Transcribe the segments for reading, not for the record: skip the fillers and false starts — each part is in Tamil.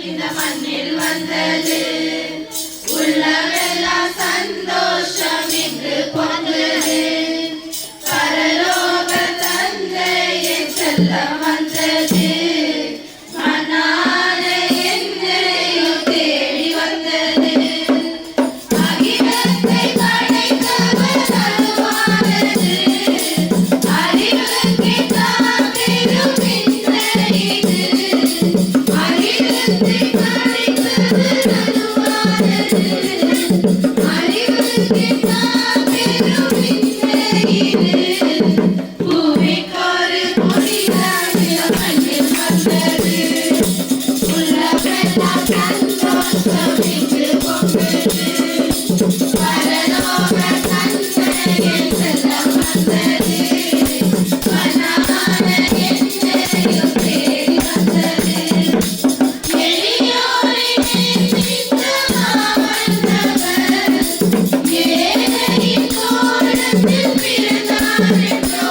இந்த மண்ணில் வந்தது. உள்ளமெல்லாம் சந்தோஷம் இங்கு பொங்குது. பரலோக தந்தையின் செல்லம் வந்தது. மண்ணான என்னையும் தேடி வந்தது. அகிலத்தை படைத்தவர் தருவானது. அறிவுக்கு தாம் பெரும் விந்தை இது. அகிலத்தை படைத்தவர் தருவானது. அறிவுக்கு தாம் பெரும் விந்தை இது. பூமிக்கொரு புனிதம் இந்த மண்ணில் வந்தது. உள்ளமெல்லாம் சந்தோஷம் இங்கு பொங்குது. பரலோக தந்தையின் செல்லம் வந்தது. மண்ணான என்னையும் தேடி வந்தது. எளியோரின் நேசித்தமா வந்தவர். ஏழையின் தோழத்தில் பிறந்தாரென்றோ.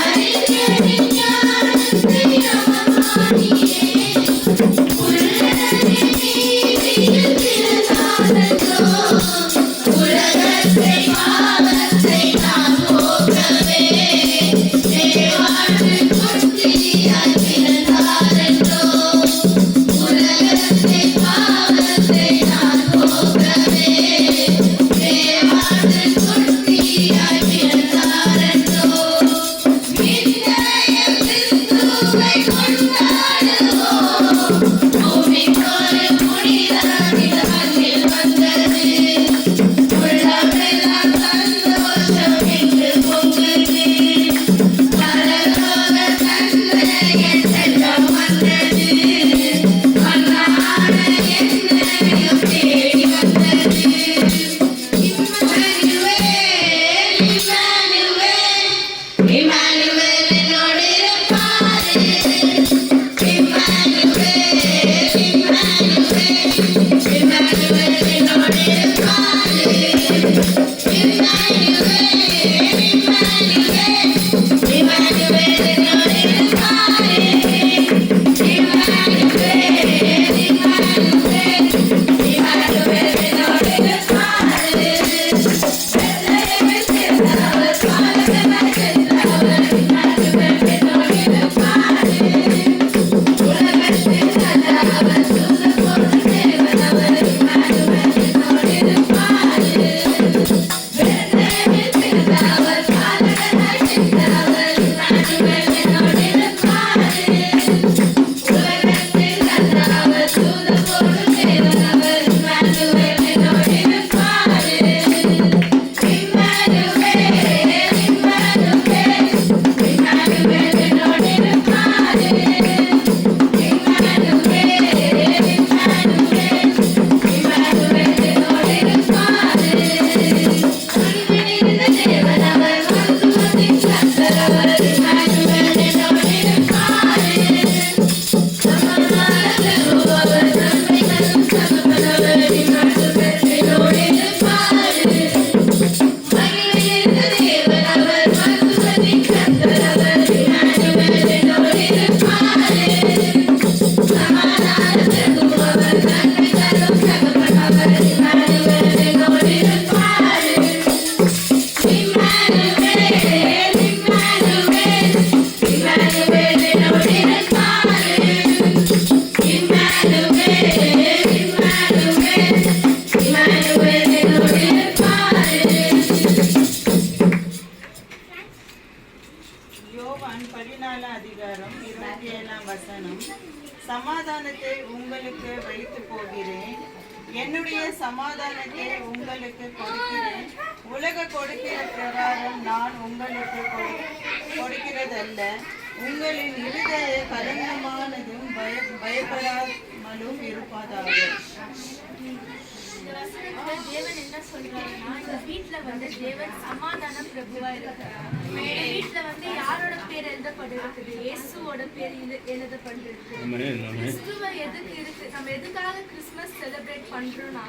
அறிஞரின் ஞானத்தை அவமானியே. உள்ளரின் நீதியில் பிறந்தாரென்றோ. உலகத்தை பாவத்தை நாம் போக்கவே. தேவாழ்வு குட்டியாய் பிறந்தாரென்றோ. உலகத்தை பாவத்தை நாம் போக்கவே. தேவாழ்வு குட்டியாய் பிறந்தாரென்றோ. விண்ணயம் கிறிஸ்துவை கொண்டாடுவோம். பூமிக்கொரு புனிதம் இந்த மண்ணில் வந்தது. உள்ளமெல்லாம் சந்தோஷம் இங்கு பொங்குது. பரலோக தந்தையின் செல்லம் வந்தது. மண்ணான என்னையும் தேடி வந்தது. இம்மானுவேல், இம்மானுவேல், இம்மானுவேல் என்னோடு இருப்பாரு. இம்மானுவேல், இம்மானுவேல், இம்மானுவேல் என்னோடு இருப்பாரு. இம்மானுவேல், இம்மானுவேல், இம்மானுவேல் என்னோடு இருப்பாரு. இம்மானுவேல், இம்மானுவேல், இம்மானுவேல் என்னோடு இருப்பாரு. பெத்லகேமில் பிறந்தவர், பாலகனாய் சென்றவர். இம்மானுவேல் என்னோடு இருப்பாரு. உலகத்தில் நல்லவர், தூதர் தேவனவர். இம்மானுவேல் என்னோடு இருப்பாரு. பெத்லகேமில் பிறந்தவர், பாலகனாய் சென்றவர். இம்மானுவேல் என்னோடு இருப்பாரு. உலகத்தில் நல்லவர், தூதர் தேவனவர். இம்மானுவேல் என்னோடு இருப்பாரு. இம்மானுவேல், இம்மானுவேல், இம்மானுவேல் என்னோடு இருப்பாரு. இம்மானுவேல், இம்மானுவேல், இம்மானுவேல் என்னோடு இருப்பாரு. அன்பினிந்த தேவனவர், மருத்துவத்தின் கர்த்தரவர். இம்மானுவேல் என்னோடு இருப்பாரு. சமாதானம் தருபவர், நன்மை தரும் சகோதரர். இம்மானுவேல் என்னோடு இருப்பாரு. மகிமையிருந்த தேவனவர், மருத்துவத்தின் கர்த்தரவர். இம்மானுவேல் என்னோடு இருப்பாரு. சமாதானம் தருபவர், நன்மை தரும் சகோதரர். இம்மானுவேல் என்னோடு இருப்பாரு. இம்மானுவேல், இம்மானுவேல், இம்மானுவேல் என்னோடு இருப்பாரு. இம்மானுவேல், இம்மானுவேல், இம்மானுவேல் என்னோடு இருப்பாரு. யோவான் 14 அதிகாரம் 27 வசனம். சமாதானத்தை உங்களுக்கு வைத்துப் போகிறேன். என்னுடைய சமாதானத்தை உங்களுக்கு கொடுக்கிறேன். உலக கொடுக்கிற பிரகாரம் நான் உங்களுக்கு கொடுக்கிறதல்ல. உங்களின் இருதய கலங்கமானதும் பயப்படாமலும் இருப்பதாக. இந்த வசனத்துல தேவன் என்ன சொல்றாருன்னா, இந்த வீட்டுல வந்து தேவன் சமாதான பிரபுவா இருக்கிறார். இந்த வீட்டுல வந்து யாரோட பேர் எழுதப்பட்டிருக்குது? இயேசுவோட பேர் எழுதப்பட்டிருக்கு. கிறிஸ்துவ எதுக்கு இருக்கு? நம்ம எதுக்காக கிறிஸ்துமஸ் செலிப்ரேட் பண்றோம்னா,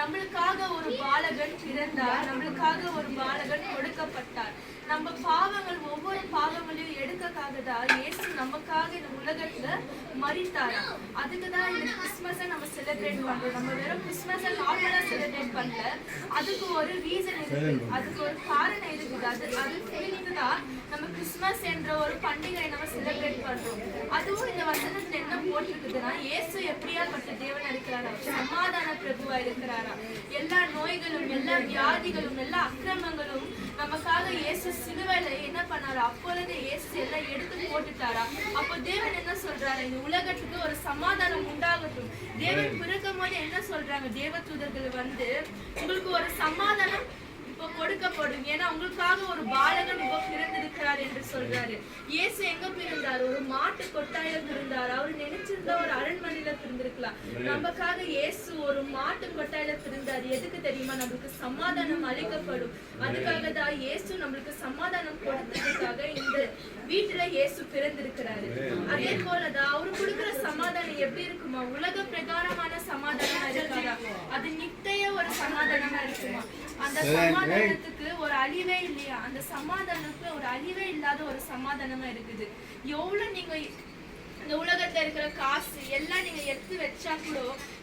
நம்மளுக்காக ஒரு பாலகன் பிறந்தார், நம்மளுக்காக ஒரு பாலகன் கொடுக்கப்பட்டார். நம்ம பாவங்கள் ஒவ்வொரு பாவங்களையும் எடுக்கக்காக தான் இயேசு நமக்காக இந்த உலகத்துல மரித்தார். அதுக்குதான் இந்த கிறிஸ்துமஸை நம்ம செலிப்ரேட் பண்றோம். நம்ம வெறும் கிறிஸ்துமஸை நார்மலா செலிப்ரேட் பண்ணல, அதுக்கு ஒரு ரீசன் இருக்குது, அதுக்கு ஒரு காரணம் இருக்குது. அது புரிந்துதான் நம்ம கிறிஸ்துமஸ் என்ற ஒரு பண்டிகை நம்ம செலிப்ரேட் பண்றோம். அதுவும் இந்த வசனத்துல என்ன போட்டிருக்குதுன்னா, இயேசு எப்படியாப்பட்ட தேவன் இருக்கிறாரா? சமாதான பிரபுவா இருக்கிறாரா? எல்லா நோய்களும், எல்லா வியாதிகளும், எல்லா அக்கிரமங்களும் நமக்காக இயேசு சிலுவையில என்ன பண்ணாரு? அப்பொழுது இயேசு எல்லாம் எடுத்து போட்டுட்டாரா? அப்போ தேவன் என்ன சொல்றாரு? இந்த உலகத்துக்கு ஒரு சமாதானம் உண்டாகட்டும். தேவன் பிறக்கும் போது என்ன சொல்றாங்க? தேவதூதர்கள் வந்து உங்களுக்கு ஒரு சமாதானம் இப்போ கொடுக்கப்படும், ஏன்னா உங்களுக்காக ஒரு பாலகன் இப்போ பிறந்திருக்கிறார் என்று சொல்றாரு. இயேசு எங்க பிறந்தார்? ஒரு மாட்டு கொட்டாயில பிறந்தார். அவர் நினைச்சிருந்தா ஒரு அரண்மனையில பிறந்திருக்கலாம். நமக்காக இயேசு ஒரு மாட்டு கொட்டாயில பிறந்தார். எதுக்கு தெரியுமா? நம்மளுக்கு சமாதானம் அளிக்கப்படும். அதுக்காக தான் இயேசு நம்மளுக்கு சமாதானம் கொடுத்ததுக்காக இந்த வீட்டுல இயேசு பிறந்திருக்கிறாரு. அதே போலதான் அவரு கொடுக்கிற சமாதானம் எப்படி இருக்குமா? உலக பிரகாரமான சமாதானமா இருக்காதா? அது நித்திய ஒரு சமாதானமா இருக்குமா? அந்த சமாதானத்துக்கு ஒரு அழிவே இல்லையா? அந்த சமாதானத்துக்கு ஒரு அழிவே இல்லாத ஒரு சமாதானமா இருக்குது. எவ்வளவு நீங்க இந்த உலகத்துல இருக்கிற காசு எல்லாம் நீங்க எடுத்து வச்சா கூட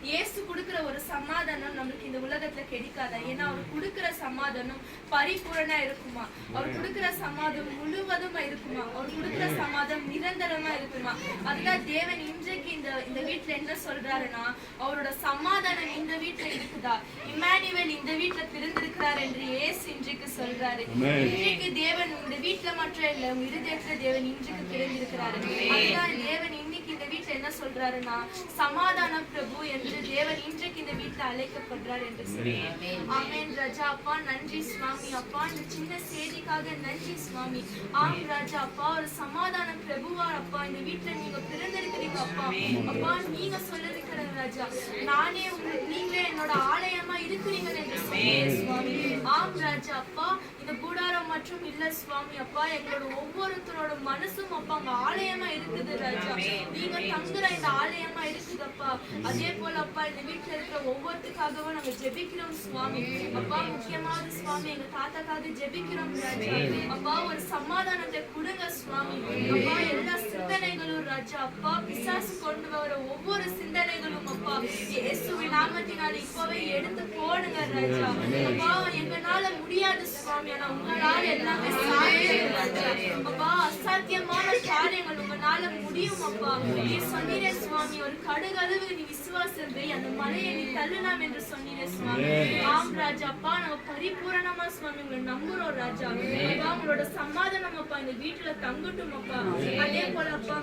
இயேசு கொடுக்கிற ஒரு சமாதானம் நம்மளுக்கு இந்த உலகத்துல கிடைக்காதா? ஏன்னா அவர் கொடுக்கிற சமாதானம் பரிபூரணா இருக்குமா? அவர் கொடுக்கிற சமாதானம் முழுவதுமா இருக்குமா? அவர் கொடுக்கிற சமாதானம் நிரந்தரமா இருக்குமா? அதுதான் தேவன் இன்றைக்கு இந்த வீட்டுல என்ன சொல்றாருன்னா, அவரோட சமாதானம் இந்த வீட்டுல இருக்குதா? இம்மானுவேல் இந்த வீட்டுல பிறந்திருக்கிறார் என்று இயேசு இன்றைக்கு சொல்றாரு. இன்றைக்கு தேவன் இந்த வீட்டுல மட்டும் இல்ல, உங்க இருதயத்துல தேவன் இன்றைக்கு பிறந்திருக்கிறாரு. அதுதான் தேவன் இன்னைக்கு இந்த வீட்டுல என்ன சொல்றாருன்னா, சமாதான பிரபு என்று தேவன் இன்றைக்கு இந்த வீட்டுல அழைக்கப்படுறார் என்று சொல்றாரு. ஆமென் ராஜா. அப்பா நன்றி சுவாமி. அப்பா இந்த சின்ன செய்திக்காக நன்றி சுவாமி. ஆம் ராஜா. அப்பா ஒரு சமாதான பிரபுவா அப்பா இந்த வீட்டுல நீங்க பிறந்திருக்கிறீங்க அப்பா. அப்பா நீங்க சொல்லிருக்கிற ராஜா, நானே நீங்களே என்னோட ஆலயமா இருக்கிறீங்க என்று சொல்றேன் சுவாமி. ஆம் ராஜா. அப்பா இந்த கூடாரம் மற்றும் இல்ல சுவாமி. அப்பா எங்களோட ஒவ்வொருத்தரோட மனசும் அப்பா அங்க ஆலயமா இருக்குது ராஜா. நீங்க தங்குற இந்த ஆலயமா இருக்குதப்பா. அதே போல அப்பா இந்த வீட்டுல இருக்கிற ஒவ்வொருத்துக்காகவும் நாங்க ஜெபிக்கிறோம் சுவாமி. அப்பா முக்கியமாவது சுவாமி எங்க தாத்தாக்காக ஜெபிக்கிறோம் ராஜா. அப்பா ஒரு சமாதானத்தை கொடுங்க சுவாமி. அப்பா எல்லா சிந்தனைகளும் ராஜா அப்பா பிசாசு கொண்டு வர ஒவ்வொரு சிந்தனைகளும் அப்பா இயேசுவின் நாமத்தினால இப்பவே எடுத்து போடுங்க ராஜா. அப்பா எங்களால முடியாது சுவாமி, ஆனா உங்களால எல்லாமே சாத்தியம் ராஜா. அப்பா அசாத்தியமான காரியங்கள் உங்களால முடியும் அப்பா. நீ சொன்னீரே சுவாமி, ஒரு கடுகளவு நீ விசுவாசம் வை, அந்த மலையை நீ தள்ளலாம் என்று சொன்னீரே சுவாமி. ஆம் ராஜா. அப்பா நாங்க பரிபூரணமா சுவாமி உங்களை நம்புறோம் ராஜா. அப்பா உங்களோட சமாதானம் அப்பா இந்த வீட்டுல தங்கட்டும் அப்பா. அதே போல அப்பா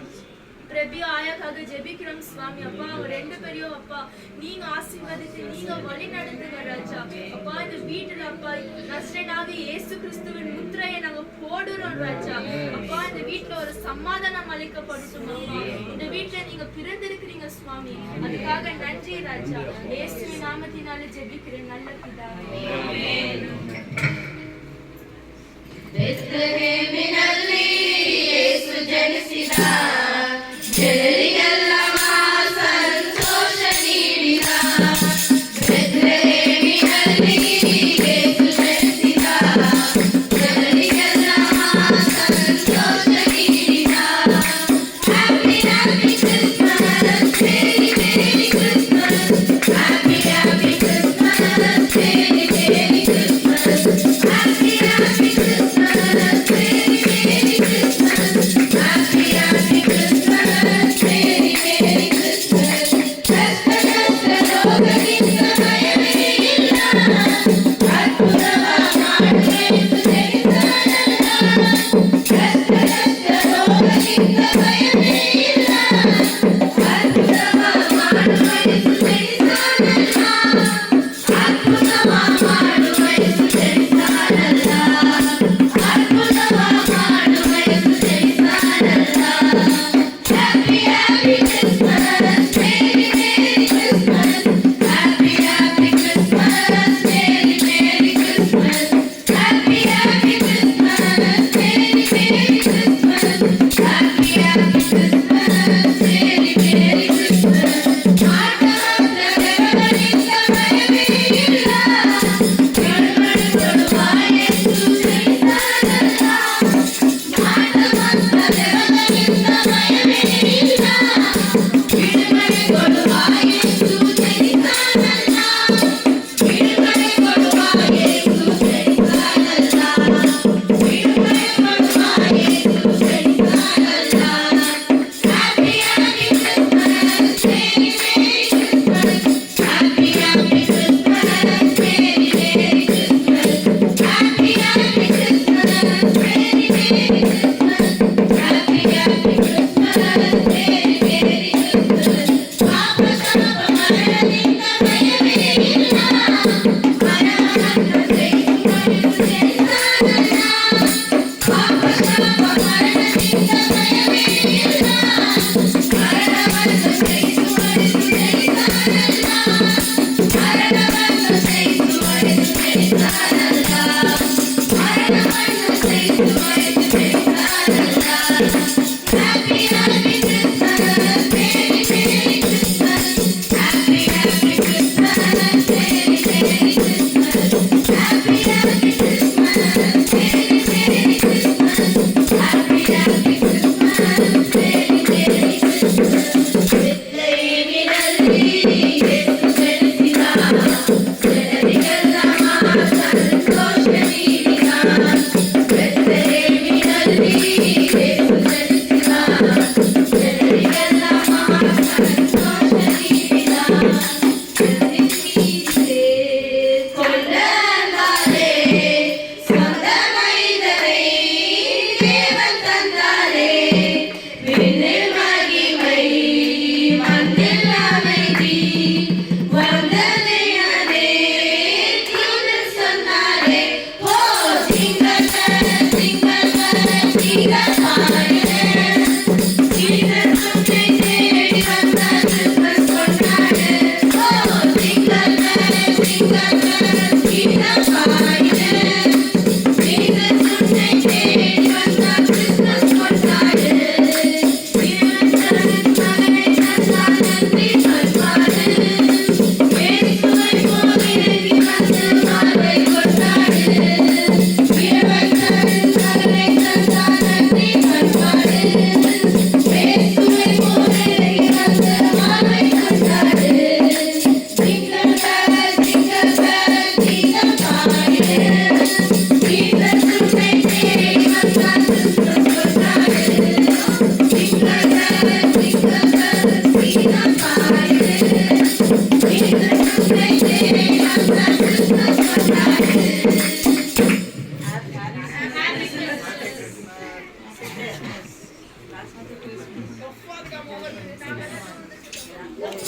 பிரபி ஆயாக்காக ஜெபிக்கிறோம் சுவாமி. அப்பா அவங்க ரெண்டு பேரையும் அப்பா நீங்க ஆசீர்வதித்து நீங்க வழி நடத்துங்க ராஜா. அப்பா இந்த வீட்டுல அப்பா நசரேயனாக இயேசு கிறிஸ்துவின் முத்திரையை நாங்க போடுறோம் ராஜா. அப்பா இந்த வீட்டுல ஒரு சமாதானம் அளிக்கப்படட்டும் அப்பா. இந்த வீட்டுல நீங்க பிறந்திருக்கிறீங்க சுவாமி, அதுக்காக நன்றி ராஜா. இயேசுவின் நாமத்தினால ஜெபிக்கிறேன் நல்ல பிதாவே. ஆமென். ಬೆತ್ಲೆಹೇಮಿನಲ್ಲಿ ಯೇಸು ಜನಿಸಿದ, ಜನರಿಗೆಲ್ಲ ಸಂತೋಷ ನೀಡಿದ. ಬೆತ್ಲೆಹೇಮಿನಲ್ಲಿ ಯೇಸು ಜನಿಸಿದ, ಜನರಿಗೆಲ್ಲ ಸಂತೋಷ ನೀಡಿದ. Happy happy Christmas, merry merry Christmas. Happy happy Christmas, merry merry Christmas. Happy happy Christmas, merry merry Christmas. Happy happy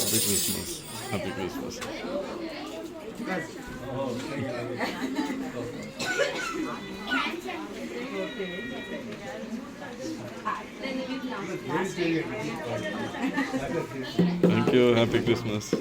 Happy Christmas. Happy Christmas. Thank you. Happy Christmas.